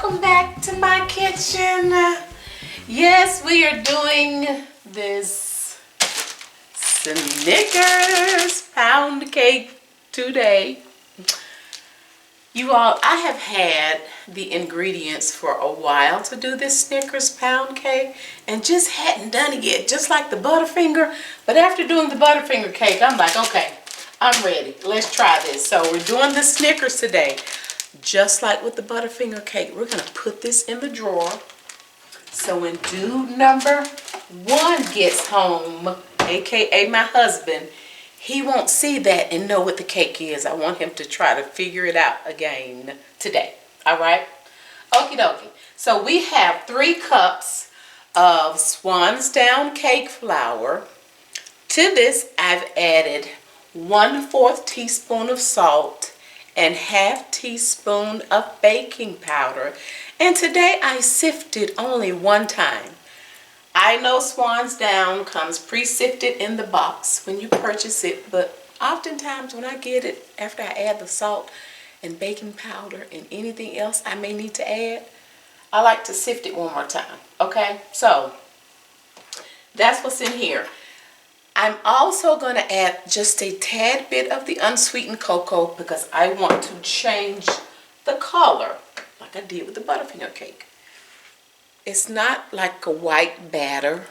welcome back to my kitchen. Yes, we are doing this Snickers Pound Cake today. You all, I have had the ingredients for a while to do this Snickers Pound Cake and just hadn't done it yet, just like the Butterfinger. But after doing the Butterfinger cake, I'm like, okay, I'm ready. Let's try this. So we're doing the Snickers today. Just like with the Butterfinger cake, we're going to put this in the drawer. So when dude number one gets home, aka my husband, he won't see that and know what the cake is. I want him to try to figure it out again today. All right? Okie dokie. So we have 3 cups of Swan's Down cake flour. To this, I've added 1/4 teaspoon of salt and 1/2 teaspoon of baking powder. And today I sifted only 1 time. I know Swan's Down comes pre-sifted in the box when you purchase it, but oftentimes when I get it, after I add the salt and baking powder and anything else I may need to add, I like to sift it 1 more time. Okay, so that's what's in here. I'm also going to add just a tad bit of the unsweetened cocoa because I want to change the color like I did with the Butterfinger cake. It's not like a white batter,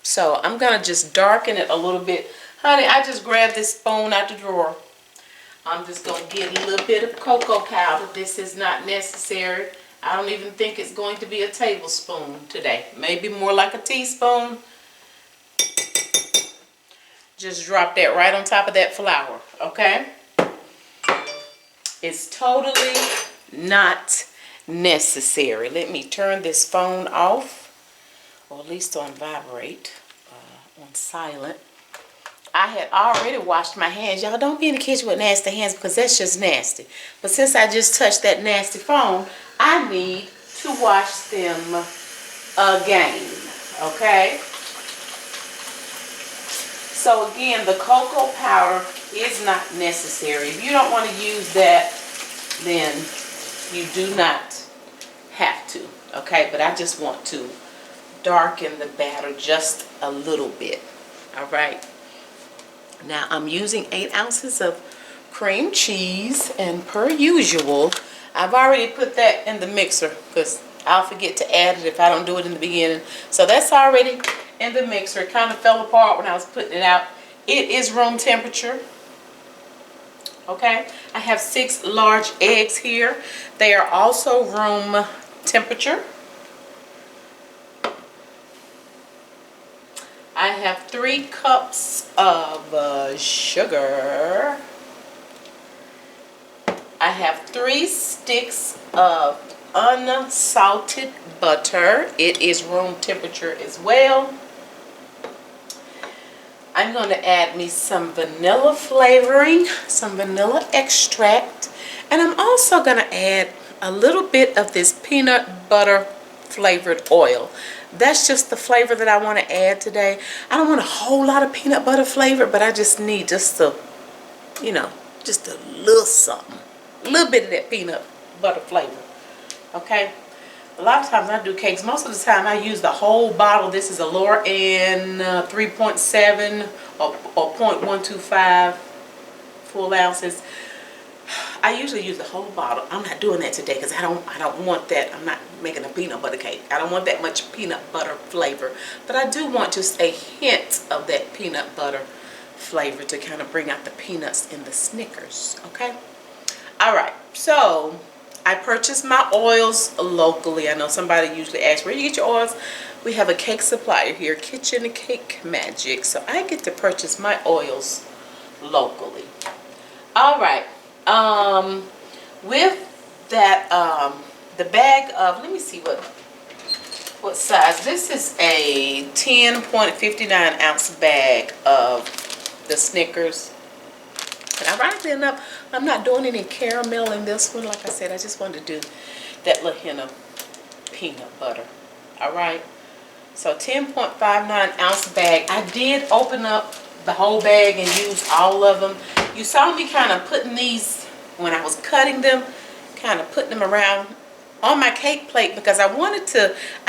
so I'm going to just darken it a little bit. Honey, I just grabbed this spoon out the drawer. I'm just going to get a little bit of cocoa powder. This is not necessary. I don't even think it's going to be a tablespoon today. Maybe more like a teaspoon. Just drop that right on top of that flour, okay? It's totally not necessary. Let me turn this phone off, or at least on vibrate, on silent. I had already washed my hands. Y'all don't be in the kitchen with nasty hands because that's just nasty. But since I just touched that nasty phone, I need to wash them again, okay? So again, the cocoa powder is not necessary. If you don't want to use that, then you do not have to, okay? But I just want to darken the batter just a little bit, all right? Now I'm using 8 ounces of cream cheese, and per usual, I've already put that in the mixer because I'll forget to add it if I don't do it in the beginning. So that's already in the mixer. It kind of fell apart when I was putting it out. It is room temperature. Okay, I have 6 large eggs here. They are also room temperature. I have 3 cups of sugar. I have 3 sticks of unsalted butter. It is room temperature as well. I'm going to add me some vanilla flavoring, some vanilla extract, and I'm also going to add a little bit of this peanut butter flavored oil. That's just the flavor that I want to add today. I don't want a whole lot of peanut butter flavor, but I just need just a, you know, just a little something. A little bit of that peanut butter flavor. Okay? A lot of times I do cakes, most of the time I use the whole bottle. This is a LorAnn 3.7 or 0.125 full ounces. I usually use the whole bottle. I'm not doing that today because I don't want that. I'm not making a peanut butter cake. I don't want that much peanut butter flavor. But I do want just a hint of that peanut butter flavor to kind of bring out the peanuts in the Snickers. Okay? Alright, so I purchased my oils locally. I know somebody usually asks, where do you get your oils? We have a cake supplier here, Kitchen Cake Magic. So I get to purchase my oils locally. Alright, with that, the bag of, let me see what size. This is a 10.59 ounce bag of the Snickers. And ironically enough, I'm not doing any caramel in this one. Like I said, I just wanted to do that little hint of peanut butter. Alright. So 10.59 ounce bag. I did open up the whole bag and use all of them. You saw me kind of putting these, when I was cutting them, kind of putting them around on my cake plate because I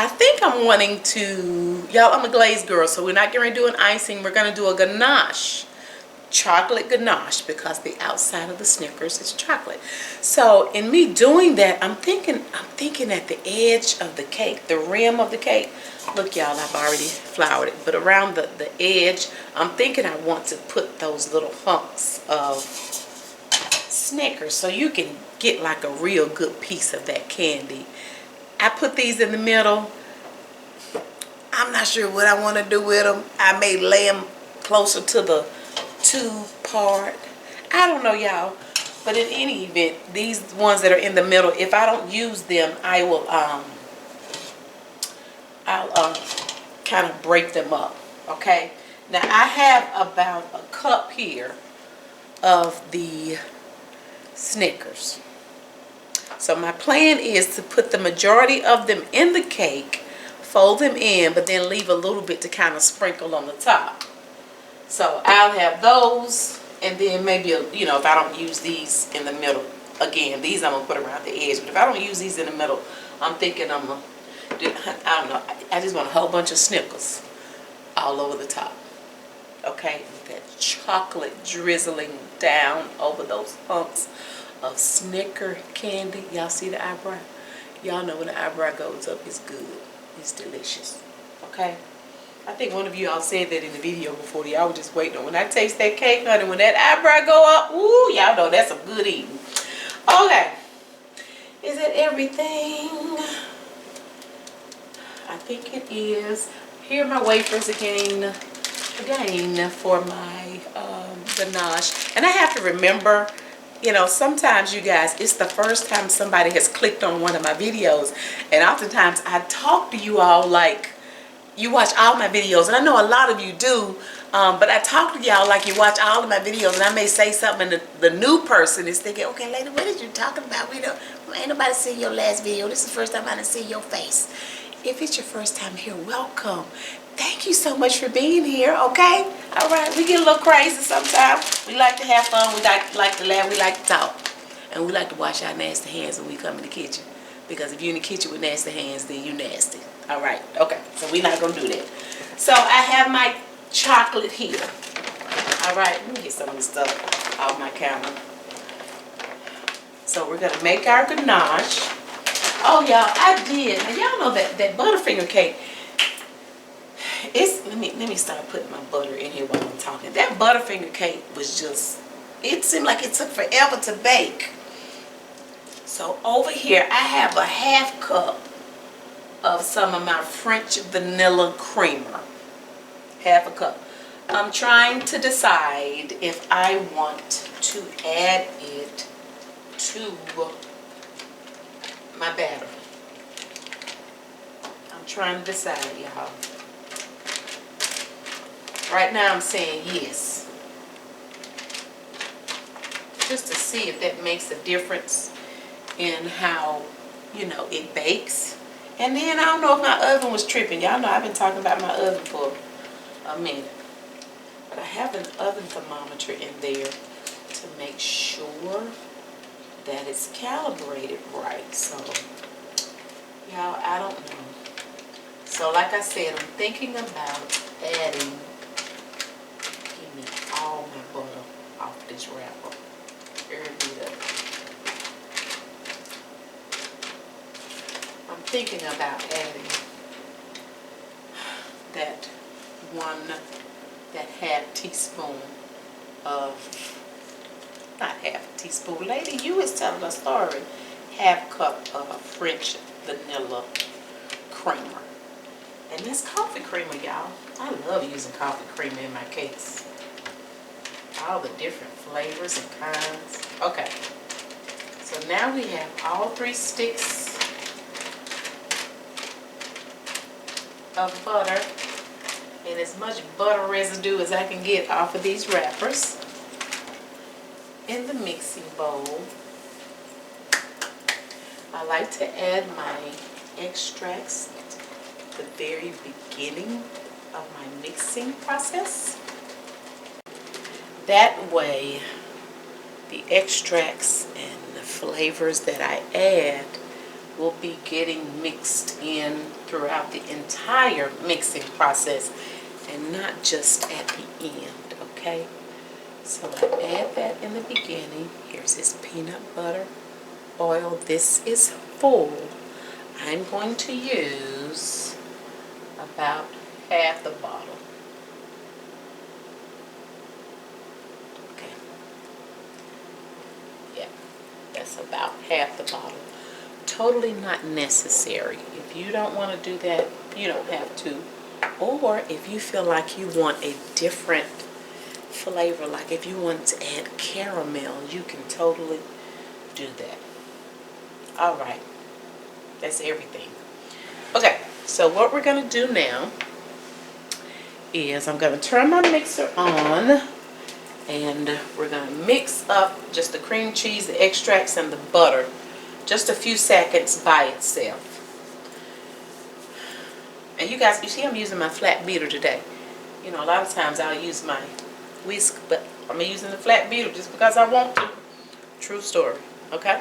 think I'm wanting to, y'all, I'm a glazed girl, so we're not going to do an icing. We're going to do a ganache, chocolate ganache, because the outside of the Snickers is chocolate. So in me doing that, I'm thinking at the edge of the cake, the rim of the cake. Look, y'all, I've already floured it, but around the edge, I'm thinking I want to put those little hunks of Snickers so you can get like a real good piece of that candy. I put these in the middle. I'm not sure what I want to do with them. I may lay them closer to the tube part. I don't know, y'all. But in any event, these ones that are in the middle, if I don't use them, I will I'll kind of break them up. Okay. Now I have about a cup here of the Snickers. So my plan is to put the majority of them in the cake, fold them in, but then leave a little bit to kind of sprinkle on the top. So I'll have those, and then maybe, you know, if I don't use these in the middle, again, these I'm going to put around the edge. But if I don't use these in the middle, I'm thinking I'm going to do, I don't know, I just want a whole bunch of Snickers all over the top. Okay, with that chocolate drizzling down over those hunks of Snicker candy. Y'all see the eyebrow? Y'all know when the eyebrow goes up, it's good. It's delicious. Okay? I think one of you all said that in the video before. Y'all were just waiting on when I taste that cake, honey. When that eyebrow go up, ooh, y'all know that's some good eating. Okay. Is it everything? I think it is. Here are my wafers again for my ganache. And I have to remember, you know, sometimes you guys, it's the first time somebody has clicked on one of my videos, and oftentimes I talk to you all like you watch all my videos, and I know a lot of you do, but I talk to y'all like you watch all of my videos, and I may say something, and the new person is thinking, okay, lady, what is you talking about? We don't, ain't nobody seen your last video. This is the first time I done see your face. If it's your first time here, welcome. Thank you so much for being here, okay? All right, we get a little crazy sometimes. We like to have fun. We like to laugh. We like to talk. And we like to wash our nasty hands when we come in the kitchen. Because if you're in the kitchen with nasty hands, then you nasty. All right, okay. So we're not going to do that. So I have my chocolate here. All right, let me get some of this stuff off my camera. So we're going to make our ganache. Oh, y'all, I did. Now, y'all know that Butterfinger cake. It's let me start putting my butter in here while I'm talking. That Butterfinger cake was just, it seemed like it took forever to bake. So over here I have a half cup of some of my French vanilla creamer. Half a cup. I'm trying to decide if I want to add it to my batter. I'm trying to decide, y'all. Right now I'm saying yes. Just to see if that makes a difference in how, you know, it bakes. And then I don't know if my oven was tripping. Y'all know I've been talking about my oven for a minute. But I have an oven thermometer in there to make sure that it's calibrated right. So, y'all, I don't know. So like I said, I'm thinking about adding, give me all my butter off this wrapper. Every bit of it. I'm thinking about adding that half teaspoon of, not half a teaspoon, lady, you was telling a story, half cup of French vanilla creamer. And this coffee creamer, y'all, I love using coffee creamer in my cakes. All the different flavors and kinds. Okay, so now we have all 3 sticks of butter and as much butter residue as I can get off of these wrappers in the mixing bowl. I like to add my extracts at the very beginning of my mixing process. That way the extracts and the flavors that I add will be getting mixed in throughout the entire mixing process and not just at the end, okay? So I add that in the beginning. Here's this peanut butter oil. This is full. I'm going to use about half the bottle. Okay. Yeah, that's about half the bottle. Totally not necessary. If you don't want to do that, you don't have to. Or if you feel like you want a different flavor, like if you want to add caramel, you can totally do that. All right. That's everything. Okay, so what we're going to do now is I'm going to turn my mixer on, and we're going to mix up just the cream cheese, the extracts, and the butter just a few seconds by itself. And you guys, you see I'm using my flat beater today. You know, a lot of times I'll use my whisk, but I'm using the flat beater just because I want to. True story, okay?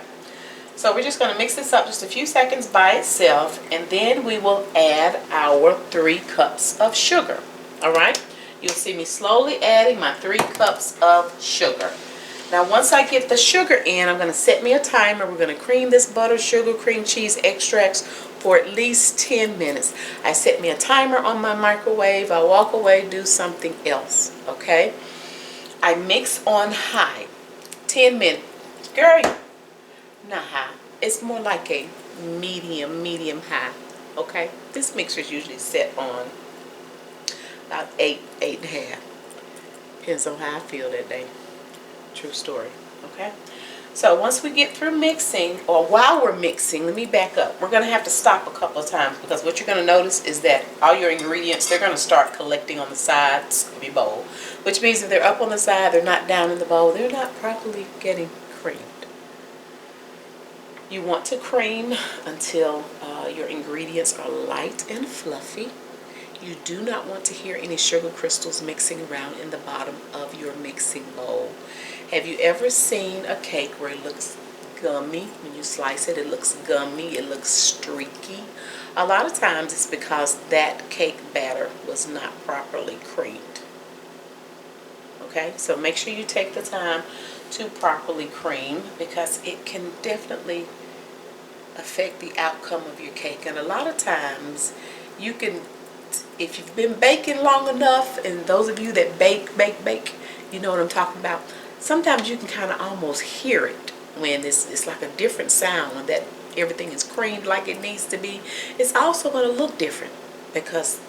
So we're just going to mix this up just a few seconds by itself, and then we will add our 3 cups of sugar. All right? You'll see me slowly adding my 3 cups of sugar. Now once I get the sugar in, I'm going to set me a timer. We're going to cream this butter, sugar, cream cheese extracts for at least 10 minutes. I set me a timer on my microwave. I walk away, do something else. Okay? I mix on high. 10 minutes. Girl, not high. It's more like a medium high. Okay? This mixer is usually set on about 8, 8.5. Depends on how I feel that day. True story. Okay? So once we get through mixing, or while we're mixing, let me back up. We're going to have to stop a couple of times, because what you're going to notice is that all your ingredients, they're going to start collecting on the sides of your bowl. Which means if they're up on the side, they're not down in the bowl, they're not properly getting creamed. You want to cream until your ingredients are light and fluffy. You do not want to hear any sugar crystals mixing around in the bottom of your mixing bowl. Have you ever seen a cake where it looks gummy? When you slice it, it looks gummy, it looks streaky. A lot of times it's because that cake batter was not properly creamed. Okay, so make sure you take the time to properly cream, because it can definitely affect the outcome of your cake. And a lot of times you can, if you've been baking long enough, and those of you that bake, you know what I'm talking about. Sometimes you can kind of almost hear it when it's like a different sound when that everything is creamed like it needs to be. It's also going to look different because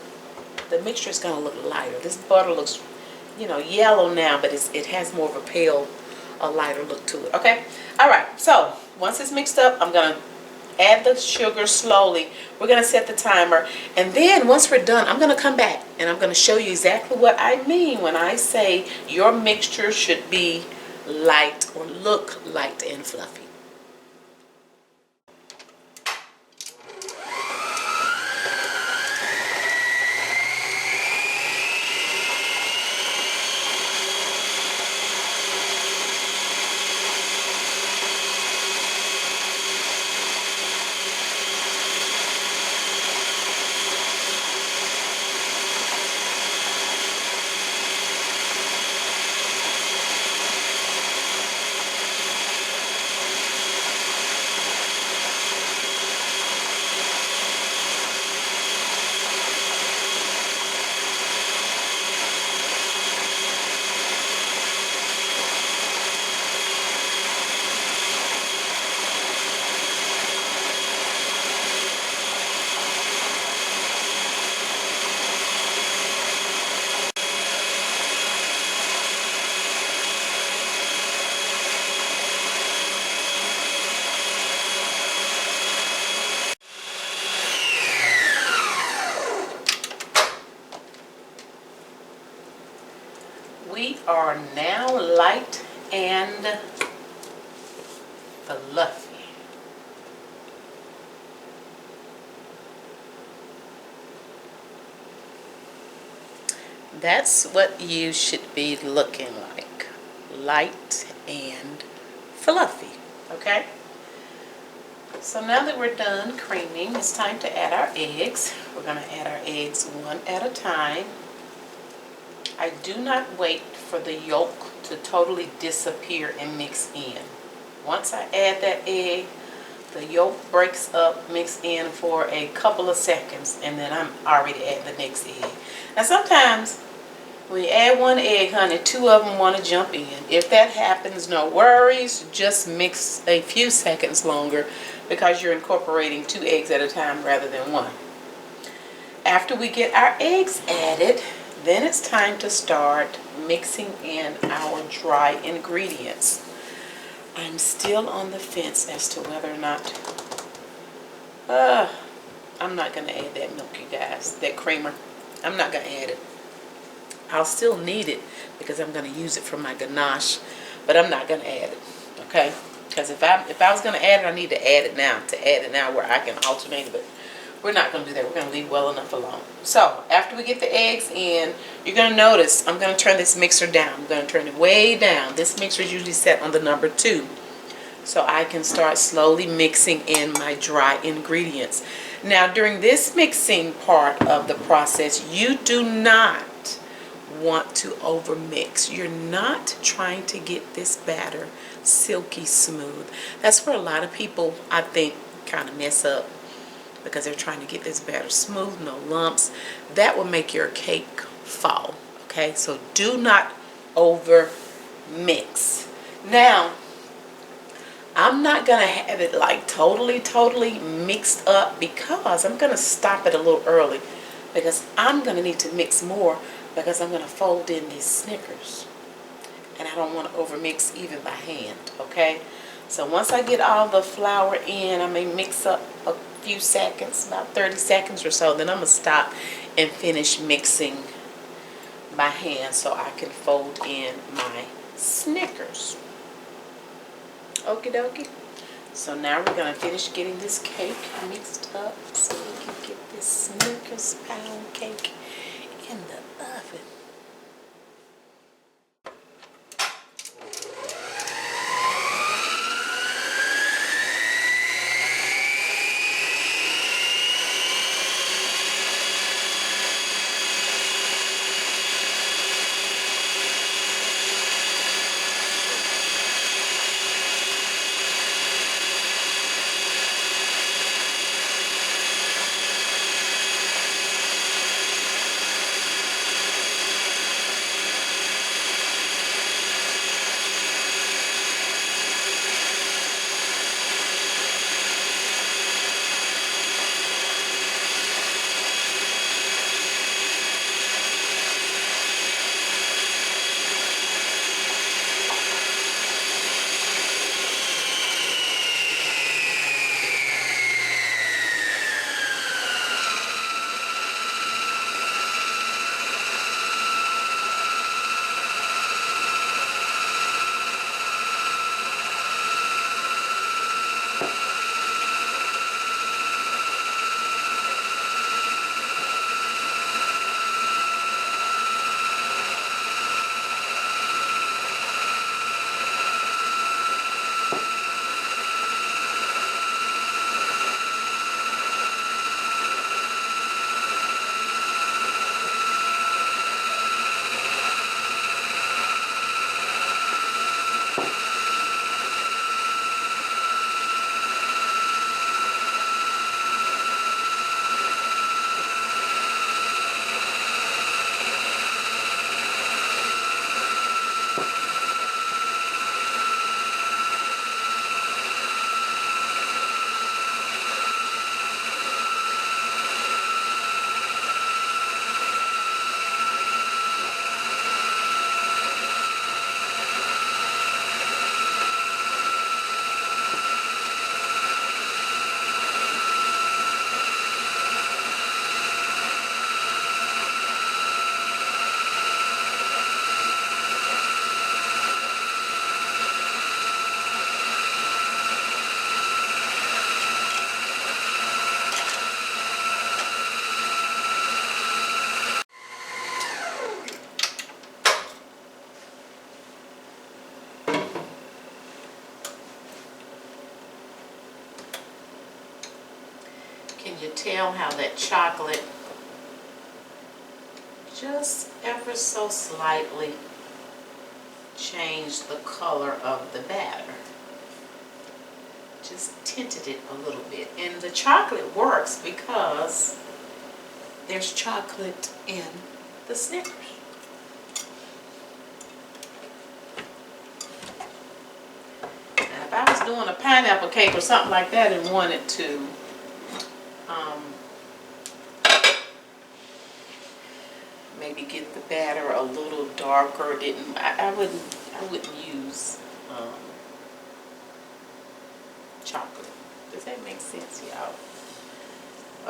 the mixture is going to look lighter. This butter looks, you know, yellow now, but it has more of a pale, a lighter look to it. Okay? All right. So once it's mixed up, I'm going to add the sugar slowly. We're going to set the timer, and then once we're done, I'm going to come back and I'm going to show you exactly what I mean when I say your mixture should be light or look light and fluffy. We are now light and fluffy. That's what you should be looking like. Light and fluffy. Okay? So now that we're done creaming, it's time to add our eggs. We're going to add our eggs one at a time. I do not wait for the yolk to totally disappear and mix in. Once I add that egg, the yolk breaks up, mix in for a couple of seconds, and then I'm already adding the next egg. Now sometimes when you add one egg, honey, two of them want to jump in. If that happens, no worries. Just mix a few seconds longer because you're incorporating 2 eggs at a time rather than one. After we get our eggs added, then it's time to start mixing in our dry ingredients. I'm still on the fence as to whether or not, I'm not going to add that milk, you guys, that creamer. I'm not going to add it. I'll still need it because I'm going to use it for my ganache, but I'm not going to add it, okay? Because if I was going to add it, I need to add it now, where I can alternate it, but we're not going to do that. We're going to leave well enough alone. So after we get the eggs in, you're going to notice I'm going to turn this mixer down. I'm going to turn it way down. This mixer is usually set on the number 2. So I can start slowly mixing in my dry ingredients. Now during this mixing part of the process, you do not want to over mix. You're not trying to get this batter silky smooth. That's where a lot of people, I think, kind of mess up, because they're trying to get this batter smooth, no lumps. That will make your cake fall, okay? So do not over mix. Now, I'm not going to have it like totally mixed up, because I'm going to stop it a little early, because I'm going to need to mix more, because I'm going to fold in these Snickers. And I don't want to over mix even by hand, okay? So once I get all the flour in, I may mix up a few seconds, about 30 seconds or so, then I'm going to stop and finish mixing by hand so I can fold in my Snickers. Okie dokie. So now we're going to finish getting this cake mixed up so we can get this Snickers Pound Cake in the oven. tell how that chocolate just ever so slightly changed the color of the batter. Just tinted it a little bit. And the chocolate works because there's chocolate in the Snickers. Now, if I was doing a pineapple cake or something like that and wanted to maybe get the batter a little darker, I wouldn't use chocolate. Does that make sense, y'all?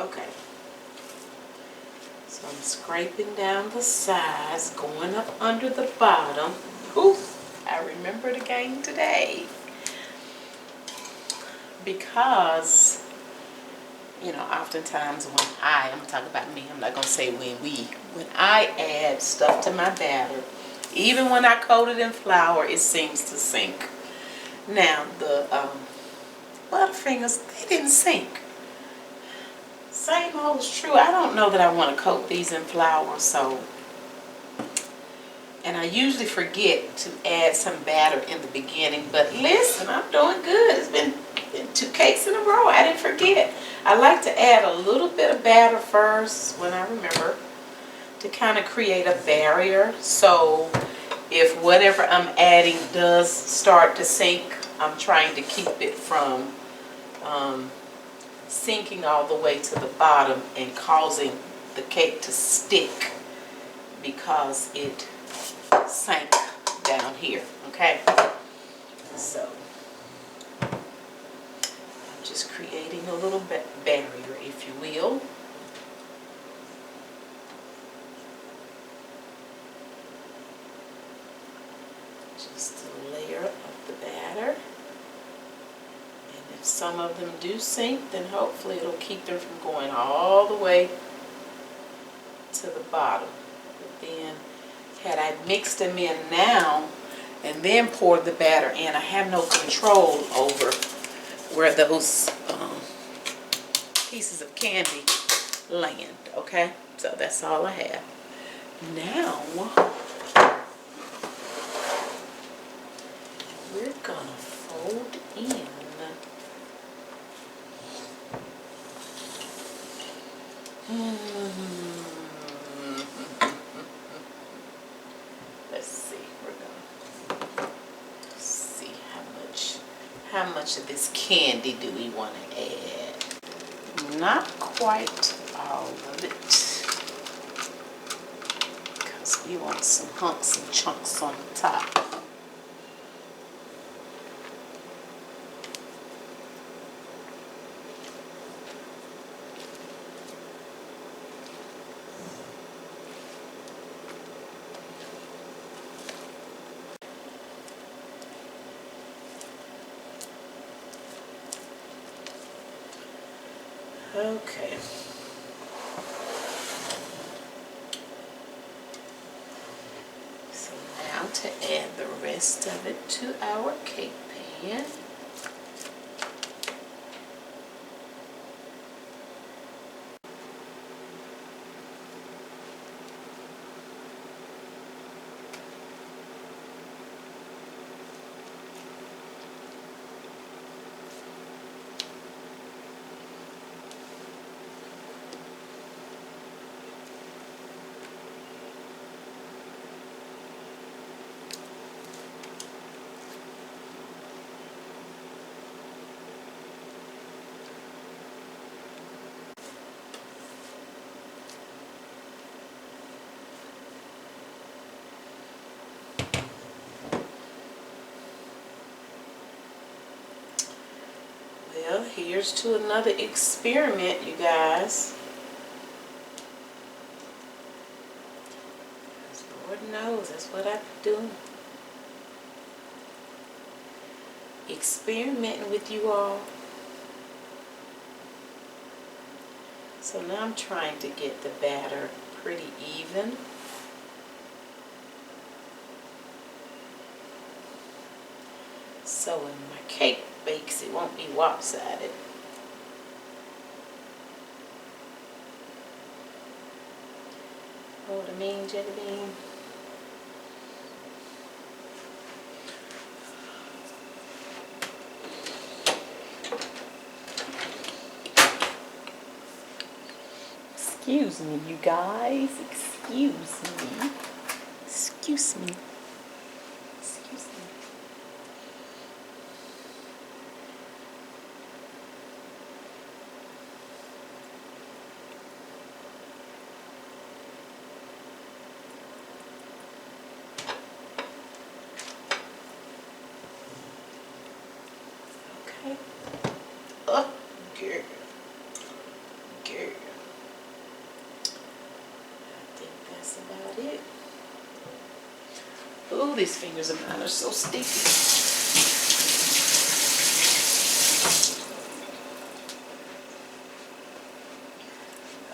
Okay. So I'm scraping down the sides, going up under the bottom. Oof, I remembered again today. Because, you know, oftentimes when I'm talking about me, I'm not going to say when I add stuff to my batter, even when I coat it in flour, it seems to sink. Now, the Butterfingers, they didn't sink. Same holds true. I don't know that I want to coat these in flour, so. And I usually forget to add some batter in the beginning, but listen, I'm doing good. It's been 2 cakes in a row. I didn't forget. I like to add a little bit of batter first when I remember, to kind of create a barrier. So if whatever I'm adding does start to sink, I'm trying to keep it from sinking all the way to the bottom and causing the cake to stick because it sank down here. Okay, so I'm just creating a little barrier, if you will. Just a layer of the batter. If some of them do sink, then hopefully it'll keep them from going all the way to the bottom. But then, had I mixed them in now and then poured the batter in, I have no control over where those pieces of candy land. Okay, so that's all I have. Now, we're gonna fold in let's see, we're gonna see how much of this candy do we want to add. Not quite all of it, because we want some hunks and chunks on the top. Okay. So now to add the rest of it to our cake pan. Well, here's to another experiment, you guys. Because Lord knows that's what I've been doing. Experimenting with you all. So now I'm trying to get the batter pretty even. So when my cake bakes, it won't be lopsided. Know what I mean, jelly bean? Excuse me, you guys. Excuse me. Excuse me. Excuse me. Okay. Oh, girl. Girl. I think that's about it. Ooh, these fingers of mine are so sticky.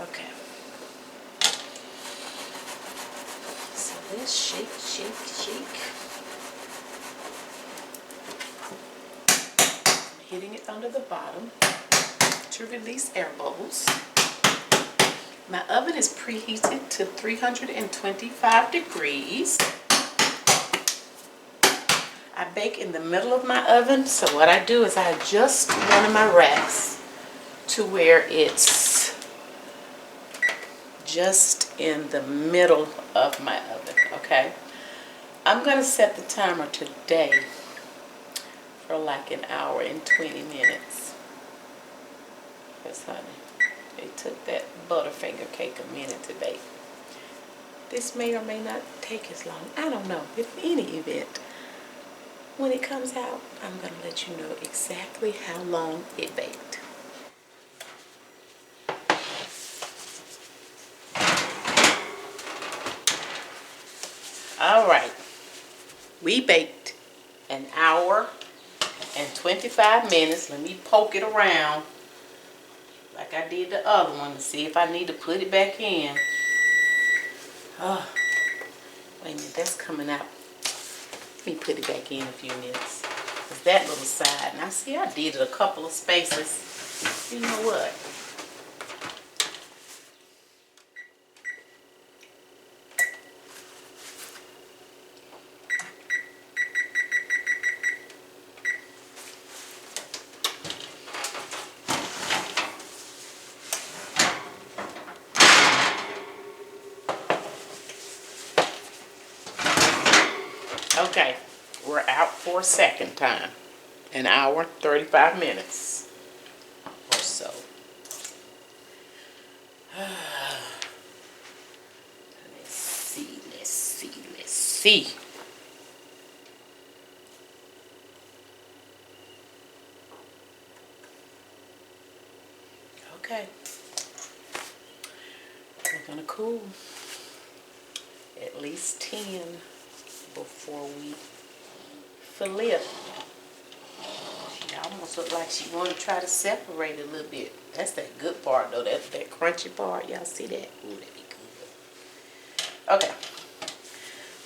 Okay. So let's shake, shake, shake. I'm hitting it under the bottom to release air bubbles. My oven is preheated to 325 degrees. I bake in the middle of my oven, so what I do is I adjust one of my racks to where it's just in the middle of my oven, okay? I'm going to set the timer today for like an hour and 20 minutes. Because, honey, it took that Butterfinger cake a minute to bake. This may or may not take as long. I don't know. In any event, when it comes out, I'm going to let you know exactly how long it baked. All right. We baked an hour and 25 minutes. Let me poke it around like I did the other one to see if I need to put it back in. Oh, wait a minute, that's coming out. Let me put it back in a few minutes. Because that little side, now see, I did it a couple of spaces. You know what? Okay, we're out for a second time. An hour, 35 minutes or so. Let's see, let's see, let's see. Okay. We're gonna cool at least 10 before we flip. She almost looked like she wanted to try to separate a little bit. That's that good part though, that crunchy part. Y'all see that? Ooh, that'd be good. Okay.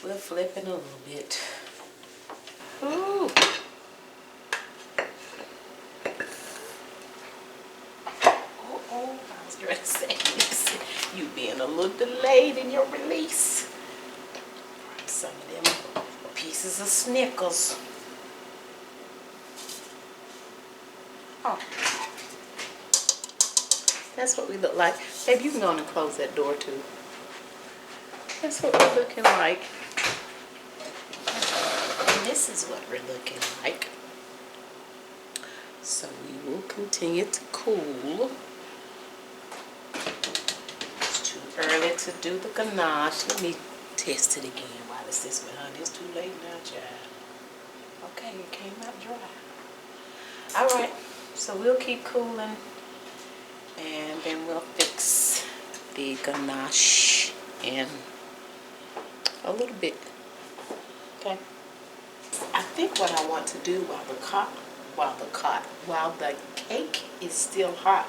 We'll flip it a little bit. Ooh. Oh, I was going to say this. You being a little delayed in your release. Some of them pieces of Snickers. Oh. That's what we look like. Babe, you can go on and close that door too. That's what we're looking like. And this is what we're looking like. So we will continue to cool. It's too early to do the ganache. Let me test it again while it's this way, honey. It's too late now, child. Okay, it came out dry. Alright, so we'll keep cooling and then we'll fix the ganache in a little bit. Okay. I think what I want to do while the cake is still hot,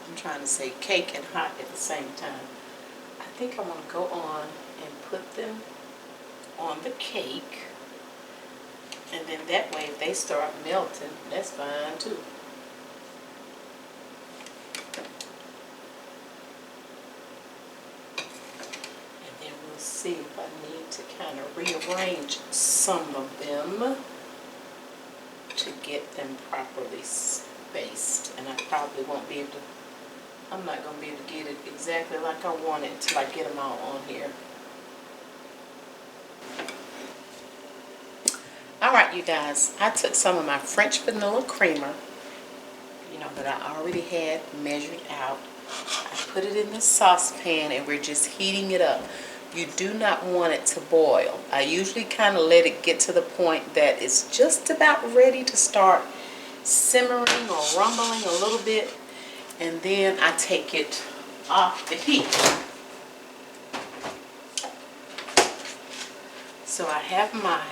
I'm trying to say cake and hot at the same time. I think I want to go on and put them on the cake, and then that way if they start melting, that's fine too. And to see if I need to kind of rearrange some of them to get them properly spaced. And I probably won't be able to, I'm not going to be able to get it exactly like I want it until I get them all on here. Alright, you guys, I took some of my French vanilla creamer, you know, that I already had measured out. I put it in the saucepan and we're just heating it up. You do not want it to boil. I usually kind of let it get to the point that it's just about ready to start simmering or rumbling a little bit, and then I take it off the heat. So I have my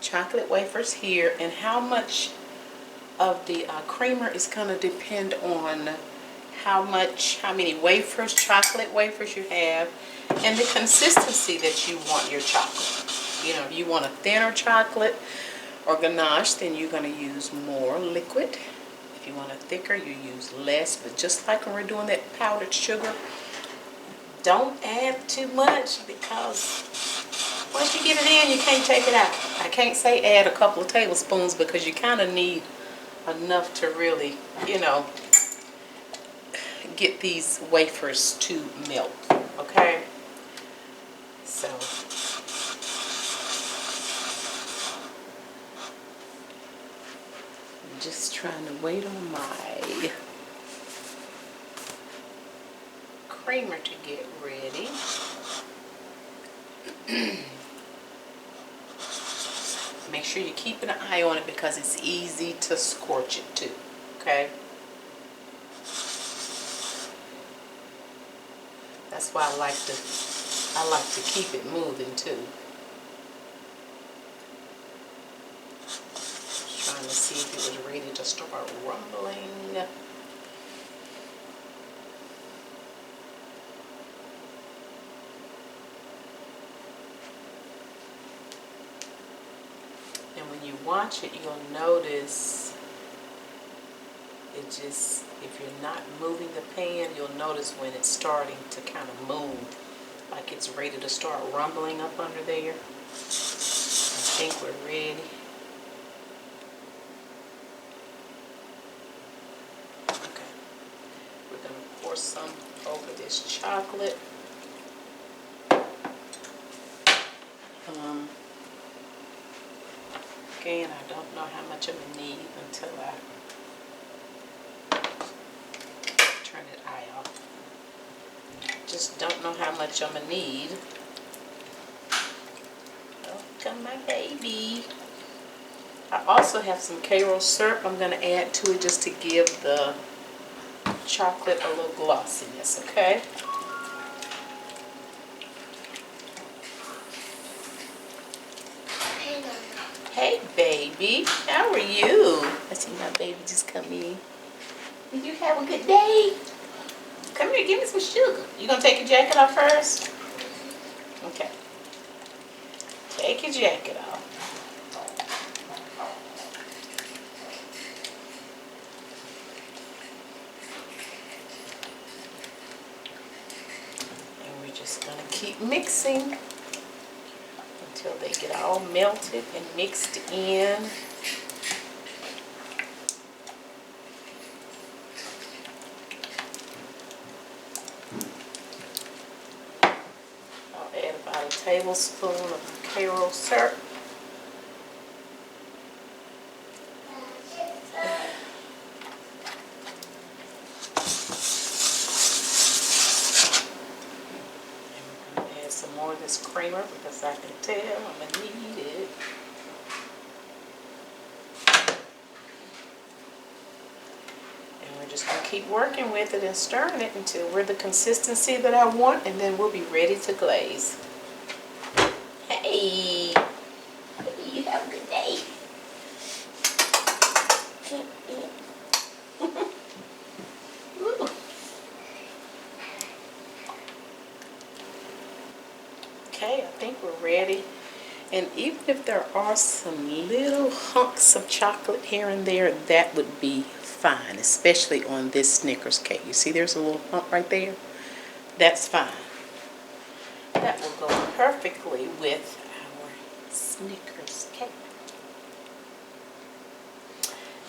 chocolate wafers here, and how much of the creamer is going to depend on how many wafers, chocolate wafers you have, and the consistency that you want your chocolate. You know, if you want a thinner chocolate or ganache, then you're going to use more liquid. If you want a thicker, you use less. But just like when we're doing that powdered sugar, don't add too much, because once you get it in, you can't take it out. I can't say add a couple of tablespoons, because you kind of need enough to really, you know, get these wafers to melt, okay? So I'm just trying to wait on my creamer to get ready. Make sure you keep an eye on it, because it's easy to scorch it too, okay? That's why I like to keep it moving too. Just trying to see if it was ready to start rumbling. And when you watch it, you'll notice it just, if you're not moving the pan, you'll notice when it's starting to kind of move, like it's ready to start rumbling up under there. I think we're ready. Okay. We're going to pour some over this chocolate. Again, I don't know how much I'm going to need until I turn that eye off. Just don't know how much I'm going to need. Oh, come my baby. I also have some Karo Syrup I'm going to add to it, just to give the chocolate a little glossiness, okay? Hey baby, how are you? I see my baby just come in. Did you have a good day? Come here, give me some sugar. You gonna take your jacket off first? Okay. Take your jacket off. And we're just gonna keep mixing until they get all melted and mixed in. I'll add about a tablespoon of Karo Syrup. More of this creamer, because I can tell I'm going to need it. And we're just going to keep working with it and stirring it until we're the consistency that I want, and then we'll be ready to glaze. Hey! Hey, you have a good day. Okay, I think we're ready. And even if there are some little hunks of chocolate here and there, that would be fine, especially on this Snickers cake. You see there's a little hump right there? That's fine. that will go perfectly with our Snickers cake.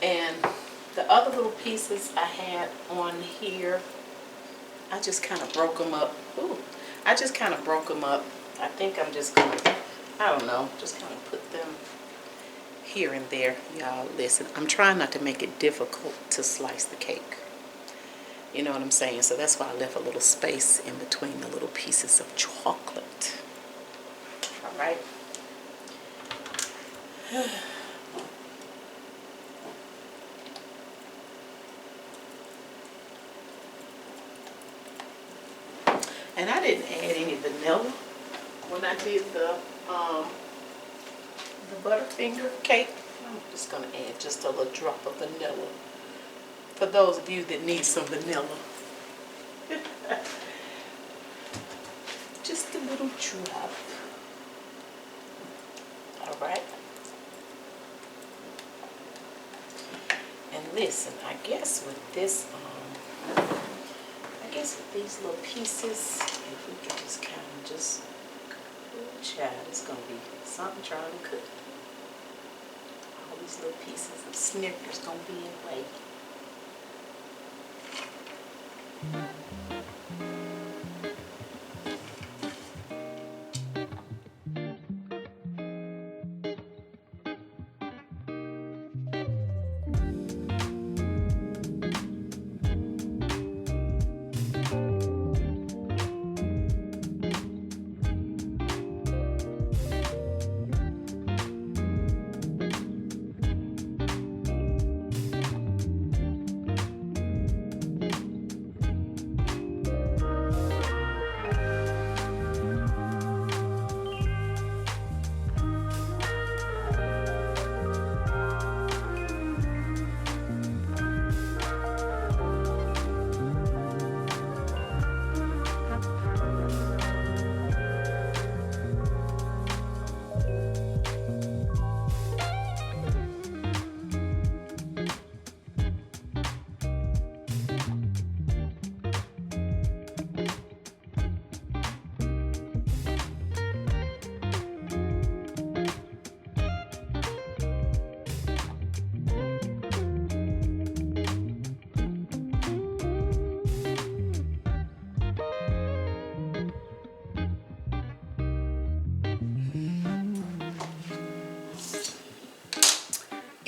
And the other little pieces I had on here, I just kind of broke them up. Ooh, I just kind of broke them up. I think I'm just going to, I don't know, just kind of put them here and there. Y'all listen, I'm trying not to make it difficult to slice the cake. You know what I'm saying? So that's why I left a little space in between the little pieces of chocolate. All right. And I didn't add any vanilla when I did the Butterfinger cake. I'm just gonna add just a little drop of vanilla for those of you that need some vanilla. Just a little drop. All right. And listen, I guess with this, with these little pieces, if we can just kind of just, oh child, it's gonna be something trying to cook. All these little pieces of Snickers gonna be in way.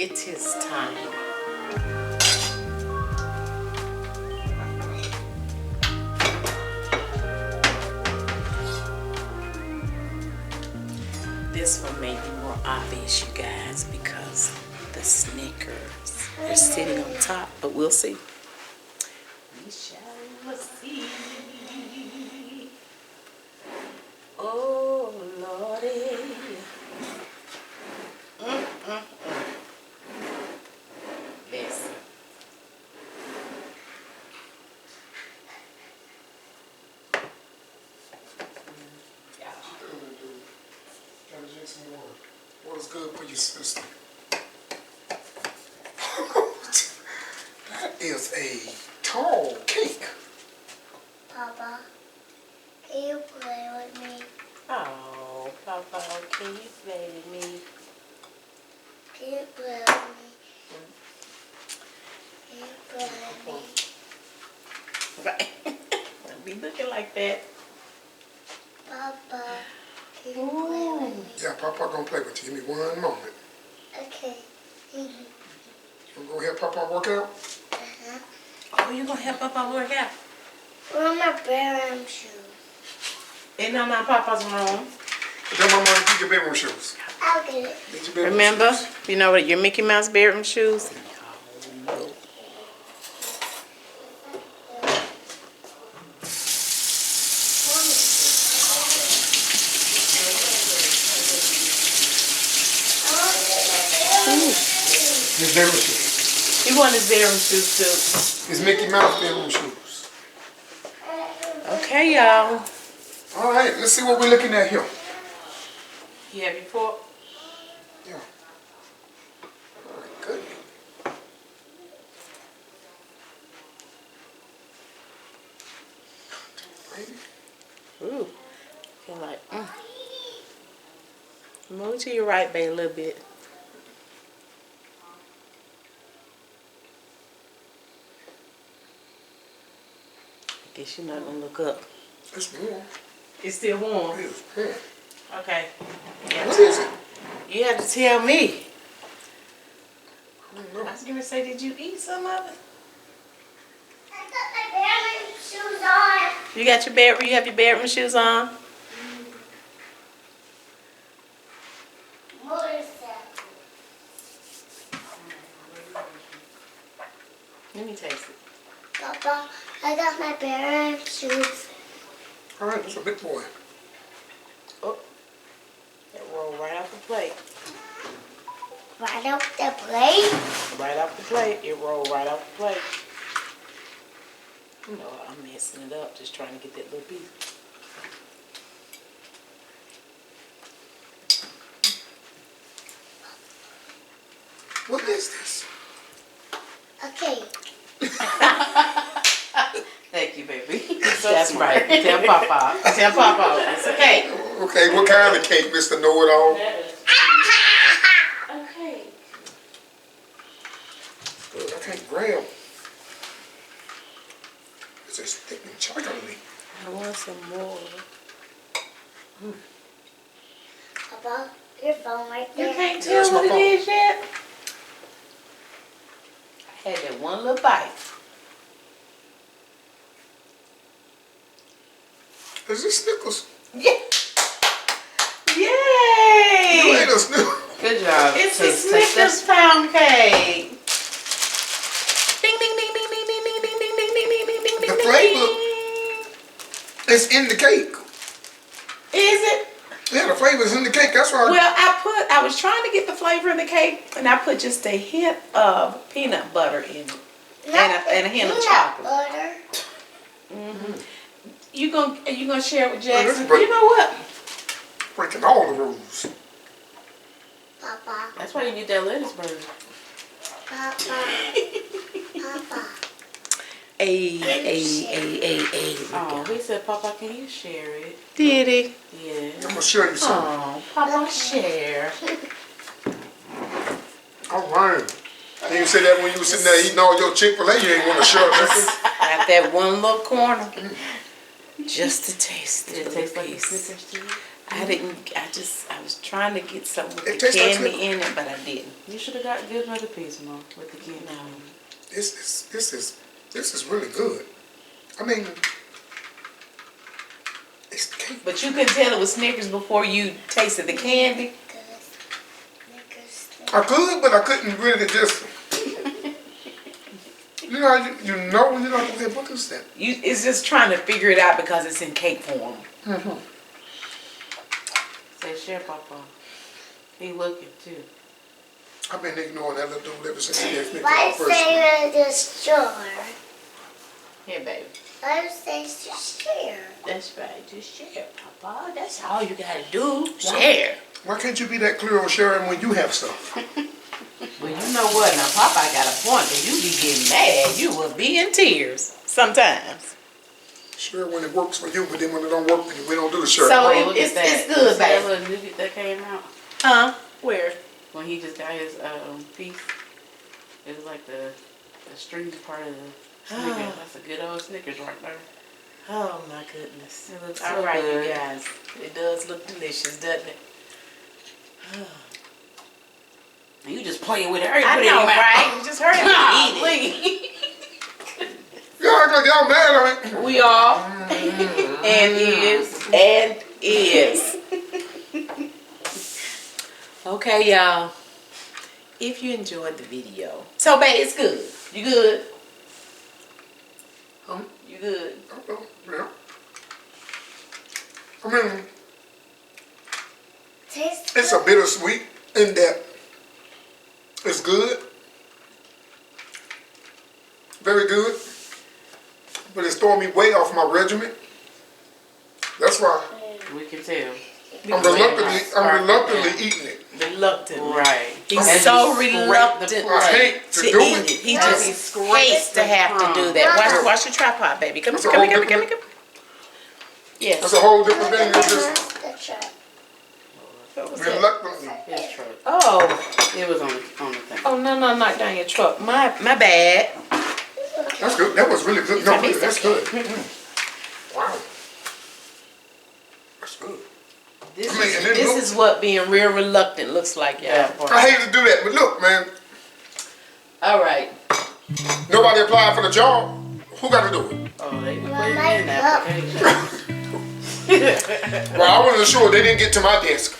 It is time. This one may be more obvious, you guys, because the Snickers are sitting on top, but we'll see. We shall see. Oh, Lordy. Listen. What is good for your sister? That is a tall cake. Papa, can you play with me? Oh, Papa, can you play with me? Can you play with me? Can you play with me? Right. Don't be looking like that. Papa, can you play with me? Yeah, Papa gonna play with you. Give me one moment. Okay. You gonna go help Papa work out? Oh, you gonna help Papa work out? Where are my bedroom shoes? Ain't none of Papa's room. Tell Mama to get your bedroom shoes. I'll get it. Get your bedroom Remember, shoes. you know what, your Mickey Mouse bedroom shoes? His bedroom shoes. He wanted his bedroom shoes too. His Mickey Mouse bedroom shoes. Okay, y'all. All right, let's see what we're looking at here. You have your fork? Yeah. Oh, good. Ooh. You're like, Move to your right, babe, a little bit. I guess you're not gonna look up. It's warm. It's still warm. It is warm. Okay. What is it? You have to tell me. I don't know. I was gonna say, did you eat some of it? I got my bedroom shoes on. You got your bedroom. You have your bedroom shoes on. Motorcycle. Let me taste it. Papa, I got my bedroom shoes. All right, that's a big boy. Oh, it rolled right off the plate. Right up the plate. Right off the plate. It rolled right off the plate. You know, I'm messing it up, just trying to get that little piece. What is this? Okay. Thank you, baby. That's right. Tell Papa. Tell Papa. It's okay. Okay, what kind of cake, Mr. Know-It-All? Okay. Good, I can't grab. It's just thick and chocolatey. I want some more. Papa, your phone right You there. can't Yeah, it's tell what my it is yet? I had that one little bite. Is this Snickers? Yeah. You Yay! ain't a Snickers. Good job. It's a Snickers Pound Cake. Ding, ding, ding, ding, ding, ding, ding, ding, ding, ding, ding, ding, ding, ding, The ding, flavor. ding. It's in the cake. Is it? Yeah, the flavor's in the cake. That's why. Well, I was trying to get the flavor in the cake, and I put just a hint of peanut butter in it. And a hint of chocolate. Butter. You gonna share it with Jackson? Well, You know what? Breaking all the rules. Papa. That's why you need that lettuce burger. Papa. Papa. Hey. Oh, he said, Papa, can you share it? Did he? Yeah. I'm gonna show you something. Oh, Papa, share. All right. You said that when you was sitting there eating all your Chick-fil-A, you ain't want to share nothing. Got that one little corner. Just to taste Did the it taste like a piece. Snickers to you? I was trying to get some with It the tastes like candy Snickers. in it, but I didn't. You should have got good another piece, Mom, with the candy. This is really good. I mean, it's cake. But you couldn't tell it was Snickers before you tasted the candy. Snickers. I could, but I couldn't really just. You know, when you're like, okay, what is that? It's just trying to figure it out because it's in cake form. Say, share, Papa. He looking, too. I've been ignoring that little dude ever since he asked me for My the first. favorite is store. Here, baby. My favorite is to share. That's right. Just share, Papa. That's all you gotta do. Share. Why can't you be that clear on sharing when you have stuff? Well, you know what? Now, Papa got a point. If you be getting mad, you will be in tears sometimes. Share when it works for you, but then when it don't work for you, we don't do the share. So Oh, look it's at that. good, You see that baby. little nugget that came out? Huh? Where? When he just got his piece. It was like the stringy part of the Snickers. That's a good old Snickers right there. Oh my goodness. It looks All so right, good. you guys. It does look delicious, doesn't it? You just playing with it. Hurry, I put it in know, your mouth. right? Just hurry up and eat it. Y'all act like y'all mad at me. We all. And is. Okay, y'all. If you enjoyed the video. So, babe, it's good. You good? You good? Yeah. I mean, Taste it's a bittersweet in that it's good. Very good. But it's throwing me way off my regimen. That's why We can tell. I'm reluctantly eating it. Reluctant. Right. He's And so he scraped the reluctant I hate to do eat it. He Yes, just he scraped hates to the have to do that. crumb. Watch your tripod, baby. Come That's here, a come whole here, come here, come different- here. Yes. That's a whole different thing. It's just The truck. What was that? reluctantly. His truck. Oh. It was on the thing. Oh, no, knock down your truck. My bad. That's good. That was really good. No, That means that's good. Wow. That's good. This, I mean, and then this look- is what being real reluctant looks like, y'all. That part. I hate to do that, but look, man. All right. Nobody applied for the job. Who got to do it? Oh, they put Well, it my in the application. Well, I wasn't sure. They didn't get to my desk.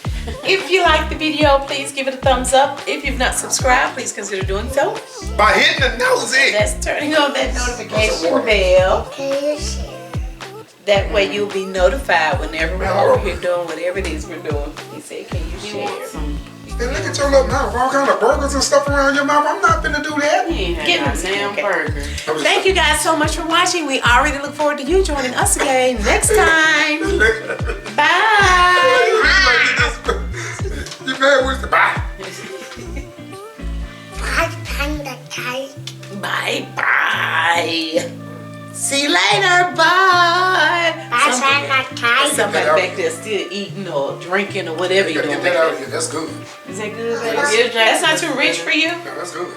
If you like the video, please give it a thumbs up. If you've not subscribed, please consider doing so. By hitting the nosy. That's turning on that notification bell. Can you share? That way you'll be notified whenever we're over here doing whatever it is we're doing. He said, can you You want share? some? And look at your little mouth. All kind of burgers and stuff around your mouth. I'm not finna do that. You ain't Give had him no damn some. burger. Thank you guys so much for watching. We already look forward to you joining us again next time. Bye. You mad with the bye. Bye, Panda Cake. Bye bye. See you later. Bye. Bye, Panda Cake. Somebody back there still eating or drinking or whatever You you're gotta doing. get that back out there. of here. That's good. Is that good, Yeah, baby? That's not too rich for you? No, that's good.